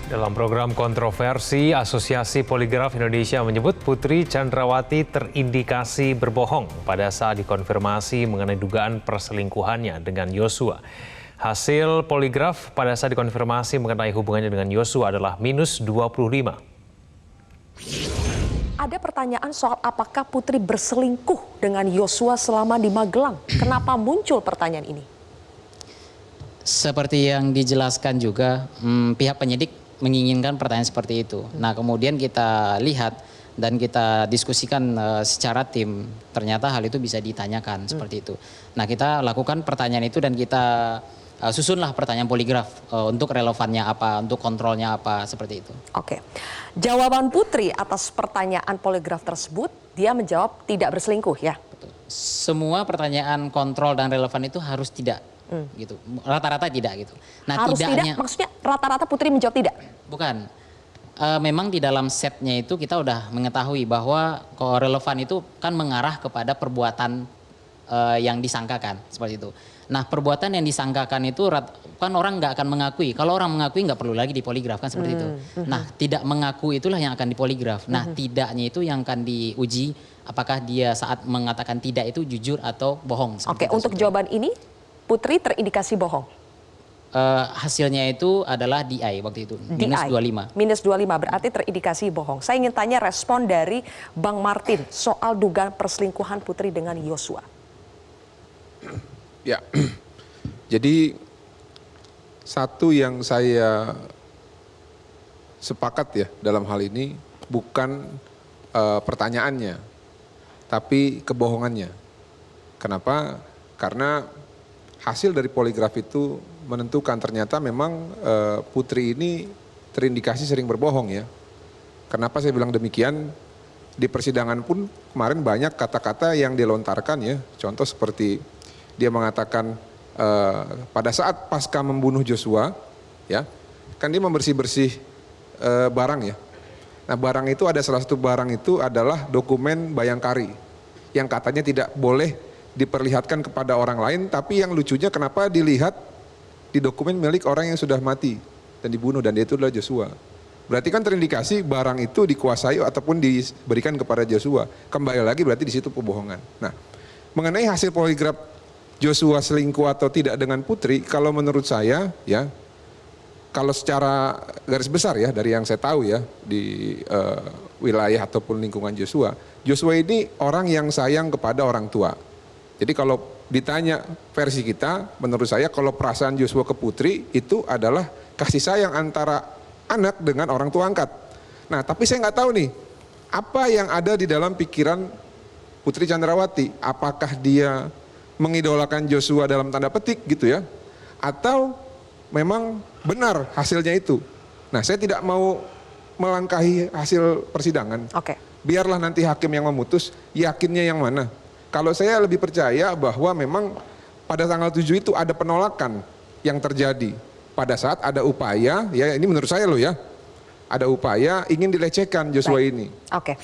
Dalam program kontroversi, Asosiasi Poligraf Indonesia menyebut Putri Chandrawati terindikasi berbohong pada saat dikonfirmasi mengenai dugaan perselingkuhannya dengan Yosua. Hasil poligraf pada saat dikonfirmasi mengenai hubungannya dengan Yosua adalah minus 25. Ada pertanyaan soal apakah Putri berselingkuh dengan Yosua selama di Magelang. Kenapa muncul pertanyaan ini? Seperti yang dijelaskan juga, pihak penyidik menginginkan pertanyaan seperti itu. Nah, kemudian kita lihat dan kita diskusikan secara tim, ternyata hal itu bisa ditanyakan seperti itu. Nah, kita lakukan pertanyaan itu dan kita susunlah pertanyaan poligraf untuk relevannya apa, untuk kontrolnya apa, seperti itu. Oke, jawaban Putri atas pertanyaan poligraf tersebut, dia menjawab tidak berselingkuh ya? Betul. Semua pertanyaan kontrol dan relevan itu harus tidak. Gitu, rata-rata tidak gitu. Nah, harus tidaknya, tidak, maksudnya rata-rata Putri menjawab tidak? Bukan, memang di dalam setnya itu kita udah mengetahui bahwa kalau relevan itu kan mengarah kepada perbuatan yang disangkakan seperti itu. Nah, perbuatan yang disangkakan itu kan orang nggak akan mengakui. Kalau orang mengakui nggak perlu lagi dipoligraf kan seperti itu. Nah, tidak mengaku itulah yang akan dipoligraf. Nah, tidaknya itu yang akan diuji apakah dia saat mengatakan tidak itu jujur atau bohong. Oke, untuk jawaban ini Putri terindikasi bohong. Hasilnya itu adalah DI waktu itu, minus 25. Minus 25 berarti terindikasi bohong. Saya ingin tanya respon dari Bang Martin soal dugaan perselingkuhan Putri dengan Yosua. Ya, jadi satu yang saya sepakat ya dalam hal ini bukan pertanyaannya, tapi kebohongannya. Kenapa? Karena hasil dari poligraf itu menentukan ternyata memang Putri ini terindikasi sering berbohong ya. Kenapa saya bilang demikian? Di persidangan pun kemarin banyak kata-kata yang dilontarkan ya. Contoh seperti dia mengatakan pada saat pasca membunuh Joshua ya, kan dia membersih-bersih barang ya. Nah, barang itu ada salah satu barang itu adalah dokumen Bayangkari yang katanya tidak boleh diperlihatkan kepada orang lain, tapi yang lucunya kenapa dilihat di dokumen milik orang yang sudah mati dan dibunuh, dan dia itu adalah Joshua. Berarti kan terindikasi barang itu dikuasai ataupun diberikan kepada Joshua. Kembali lagi berarti di situ pembohongan. Nah, mengenai hasil poligraf Joshua selingkuh atau tidak dengan Putri, kalau menurut saya ya, kalau secara garis besar ya dari yang saya tahu ya di wilayah ataupun lingkungan Joshua ini orang yang sayang kepada orang tua. Jadi kalau ditanya versi kita, menurut saya kalau perasaan Joshua ke Putri itu adalah kasih sayang antara anak dengan orang tua angkat. Nah, tapi saya nggak tahu nih, apa yang ada di dalam pikiran Putri Chandrawati. Apakah dia mengidolakan Joshua dalam tanda petik gitu ya, atau memang benar hasilnya itu. Nah, saya tidak mau melangkahi hasil persidangan. Oke. Biarlah nanti hakim yang memutus, yakinnya yang mana. Kalau saya lebih percaya bahwa memang pada tanggal 7 itu ada penolakan yang terjadi. Pada saat ada upaya, ya ini menurut saya loh ya, ada upaya ingin dilecehkan Joshua ini. Oke.